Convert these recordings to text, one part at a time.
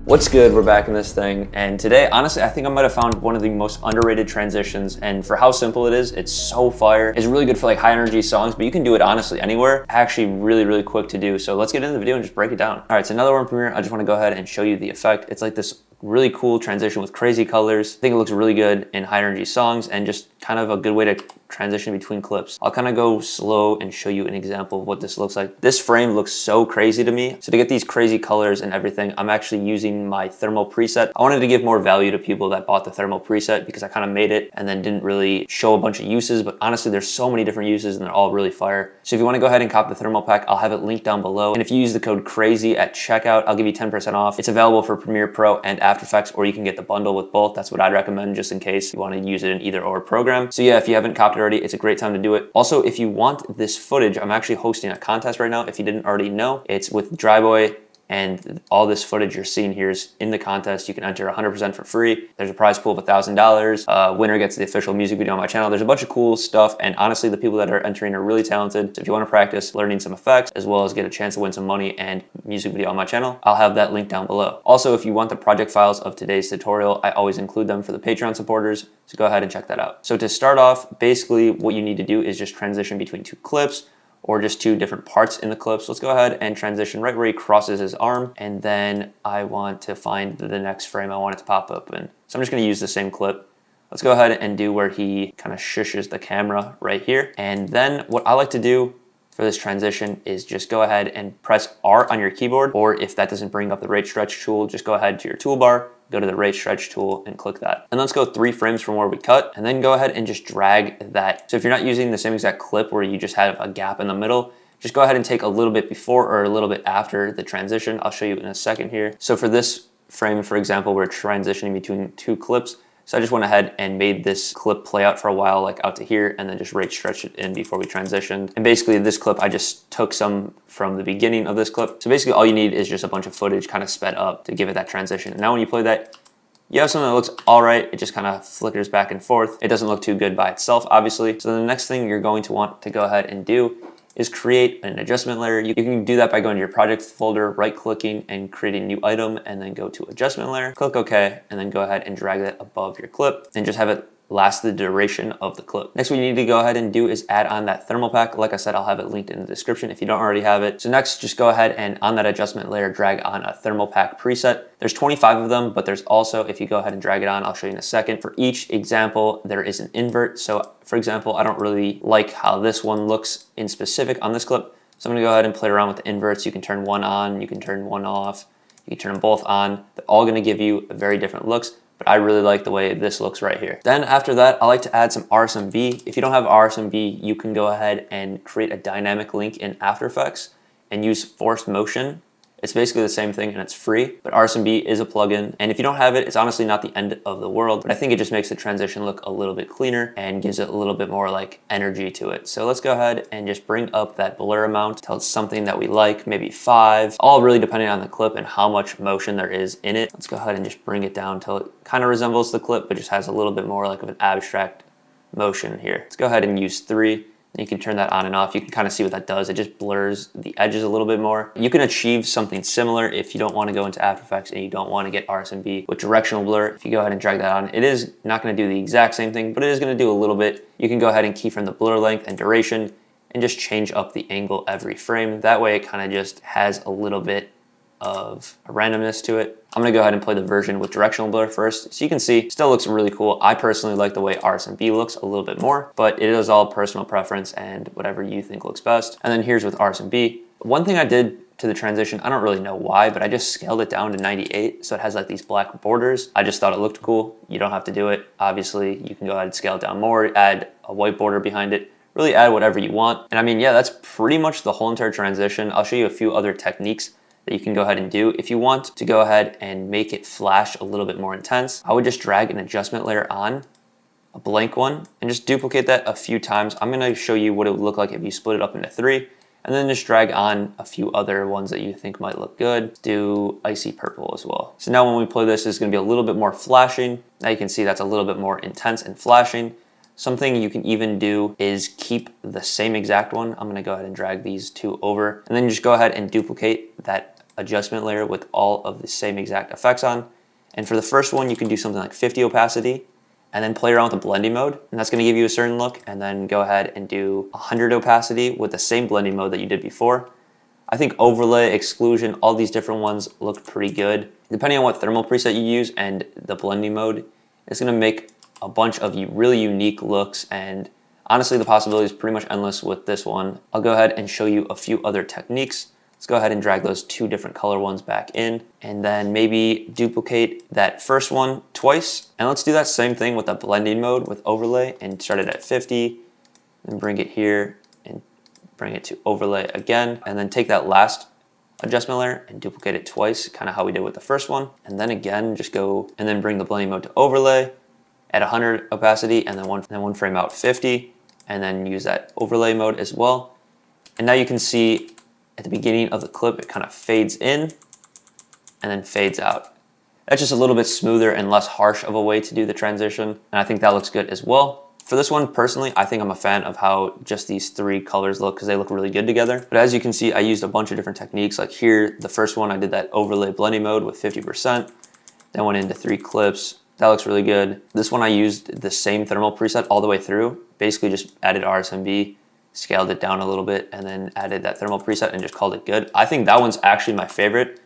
What's good? We're back in this thing, and today, honestly, I think I might have found one of the most underrated transitions, and for how simple it is, it's so fire. It's really good for like high energy songs, but you can do it honestly anywhere. Actually really quick to do, so let's get into the video and just break it down. All right, so now that we're in Premiere, I just want to go ahead and show you the effect. It's like this really cool transition with crazy colors. I think it looks really good in high energy songs and just kind of a good way to transition between clips. I'll kind of go slow and show you an example of what this looks like. This frame looks so crazy to me. So to get these crazy colors and everything, I'm actually using my thermal preset. I wanted to give more value to people that bought the thermal preset because I kind of made it and then didn't really show a bunch of uses, but honestly, there's so many different uses and they're all really fire. So if you want to go ahead and cop the thermal pack, I'll have it linked down below. And if you use the code CRAZY at checkout, I'll give you 10% off. It's available for Premiere Pro and After Effects, or you can get the bundle with both. That's what I'd recommend just in case you want to use it in either or program. So yeah, if you haven't copped it already, it's a great time to do it. Also, if you want this footage, I'm actually hosting a contest right now. If you didn't already know, it's with Dryboy, and all this footage you're seeing here is in the contest. You can enter 100% for free. There's a prize pool of $1,000. Winner gets the official music video on my channel. There's a bunch of cool stuff, and honestly, the people that are entering are really talented. So if you want to practice learning some effects, as well as get a chance to win some money and music video on my channel, I'll have that link down below. Also, if you want the project files of today's tutorial, I always include them for the Patreon supporters, so go ahead and check that out. So to start off, basically what you need to do is just transition between two clips, or just two different parts in the clips. Let's go ahead and transition right where he crosses his arm, and then I want to find the next frame I want it to pop up in. So I'm just gonna use the same clip. Let's go ahead and do where he kind of shushes the camera right here. And then what I like to do for this transition is just go ahead and press R on your keyboard, or if that doesn't bring up the rate stretch tool, just go ahead to your toolbar, go to the rate stretch tool and click that. And let's go 3 frames from where we cut, and then go ahead and just drag that. So if you're not using the same exact clip where you just have a gap in the middle, just go ahead and take a little bit before or a little bit after the transition. I'll show you in a second here. So for this frame, for example, we're transitioning between 2 clips. So I just went ahead and made this clip play out for a while, like out to here, and then just rate stretch it in before we transitioned. And basically this clip, I just took some from the beginning of this clip. So basically all you need is just a bunch of footage kind of sped up to give it that transition. And now when you play that, you have something that looks all right. It just kind of flickers back and forth. It doesn't look too good by itself, obviously. So the next thing you're going to want to go ahead and do is create an adjustment layer. You can do that by going to your project folder, right-clicking and creating a new item, and then go to adjustment layer, click OK, and then go ahead and drag that above your clip and just have it last the duration of the clip. Next, what you need to go ahead and do is add on that thermal pack. Like I said, I'll have it linked in the description if you don't already have it. So next, just go ahead and on that adjustment layer, drag on a thermal pack preset. There's 25 of them, but there's also, if you go ahead and drag it on, I'll show you in a second. For each example, there is an invert. So for example, I don't really like how this one looks in specific on this clip. So I'm gonna go ahead and play around with the inverts. You can turn one on, you can turn one off, you can turn them both on. They're all gonna give you very different looks, but I really like the way this looks right here. Then after that, I like to add some RSMB. If you don't have RSMB, you can go ahead and create a dynamic link in After Effects and use forced motion. It's basically the same thing and it's free, but RSMB is a plugin. And if you don't have it, it's honestly not the end of the world, but I think it just makes the transition look a little bit cleaner and gives it a little bit more like energy to it. So let's go ahead and just bring up that blur amount till it's something that we like, maybe 5, all really depending on the clip and how much motion there is in it. Let's go ahead and just bring it down till it kind of resembles the clip, but just has a little bit more like of an abstract motion here. Let's go ahead and use 3. You can turn that on and off. You can kind of see what that does. It just blurs the edges a little bit more. You can achieve something similar if you don't want to go into After Effects and you don't want to get RSMB with directional blur. If you go ahead and drag that on, it is not going to do the exact same thing, but it is going to do a little bit. You can go ahead and keyframe the blur length and duration and just change up the angle every frame. That way it kind of just has a little bit of a randomness to it. I'm gonna go ahead and play the version with directional blur first. So you can see, still looks really cool. I personally like the way RSMB looks a little bit more, but it is all personal preference and whatever you think looks best. And then here's with RSMB. One thing I did to the transition, I don't really know why, but I just scaled it down to 98. So it has like these black borders. I just thought it looked cool. You don't have to do it. Obviously, you can go ahead and scale it down more, add a white border behind it, really add whatever you want. And I mean, yeah, that's pretty much the whole entire transition. I'll show you a few other techniques that you can go ahead and do. If you want to go ahead and make it flash a little bit more intense, I would just drag an adjustment layer on, a blank one, and just duplicate that a few times. I'm gonna show you what it would look like if you split it up into 3, and then just drag on a few other ones that you think might look good. Do icy purple as well. So now when we play this, it's gonna be a little bit more flashing. Now you can see that's a little bit more intense and flashing. Something you can even do is keep the same exact one. I'm gonna go ahead and drag these 2 over, and then just go ahead and duplicate that adjustment layer with all of the same exact effects on. And for the first one, you can do something like 50 opacity and then play around with the blending mode. And that's gonna give you a certain look. And then go ahead and do 100 opacity with the same blending mode that you did before. I think overlay, exclusion, all these different ones look pretty good. Depending on what thermal preset you use and the blending mode, it's gonna make a bunch of really unique looks, and honestly the possibility is pretty much endless with this one. I'll go ahead and show you a few other techniques. Let's go ahead and drag those two different color ones back in, and then maybe duplicate that first one twice. And let's do that same thing with the blending mode with overlay and start it at 50, and bring it here and bring it to overlay again, and then take that last adjustment layer and duplicate it twice, kind of how we did with the first one. And then again, just go and then bring the blending mode to overlay at 100 opacity, and then one frame out 50, and then use that overlay mode as well. And now you can see at the beginning of the clip, it kind of fades in and then fades out. That's just a little bit smoother and less harsh of a way to do the transition, and I think that looks good as well. For this one, personally, I think I'm a fan of how just these three colors look because they look really good together. But as you can see, I used a bunch of different techniques. Like here, the first one, I did that overlay blending mode with 50%, then went into 3 clips. That looks really good. This one I used the same thermal preset all the way through. Basically just added RSMB, scaled it down a little bit, and then added that thermal preset and just called it good. I think that one's actually my favorite,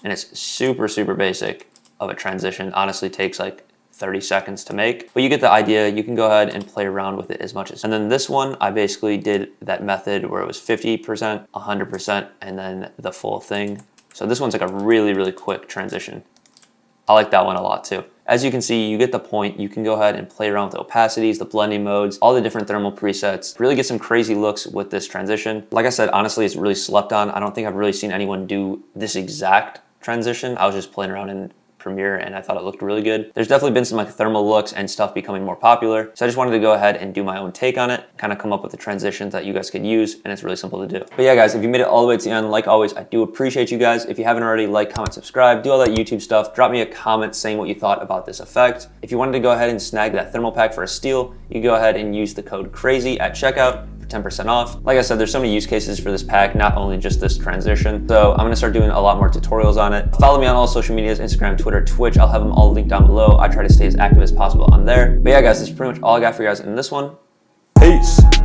and it's super, super basic of a transition. Honestly, takes like 30 seconds to make, but you get the idea. You can go ahead and play around with it as much as. And then this one, I basically did that method where it was 50%, 100%, and then the full thing. So this one's like a really, really quick transition. I like that one a lot too. As you can see, you get the point. You can go ahead and play around with the opacities, the blending modes, all the different thermal presets. Really get some crazy looks with this transition. Like I said, honestly, it's really slept on. I don't think I've really seen anyone do this exact transition. I was just playing around in Premiere and I thought it looked really good. There's definitely been some like thermal looks and stuff becoming more popular. So I just wanted to go ahead and do my own take on it, kind of come up with the transitions that you guys could use, and it's really simple to do. But yeah, guys, if you made it all the way to the end, like always, I do appreciate you guys. If you haven't already, like, comment, subscribe, do all that YouTube stuff. Drop me a comment saying what you thought about this effect. If you wanted to go ahead and snag that thermal pack for a steal, you can go ahead and use the code CRAZY at checkout. 10% off. Like I said, there's so many use cases for this pack, not only just this transition. So I'm gonna start doing a lot more tutorials on it. Follow me on all social medias, Instagram, Twitter, Twitch. I'll have them all linked down below. I try to stay as active as possible on there. But yeah, guys, that's pretty much all I got for you guys in this one. Peace.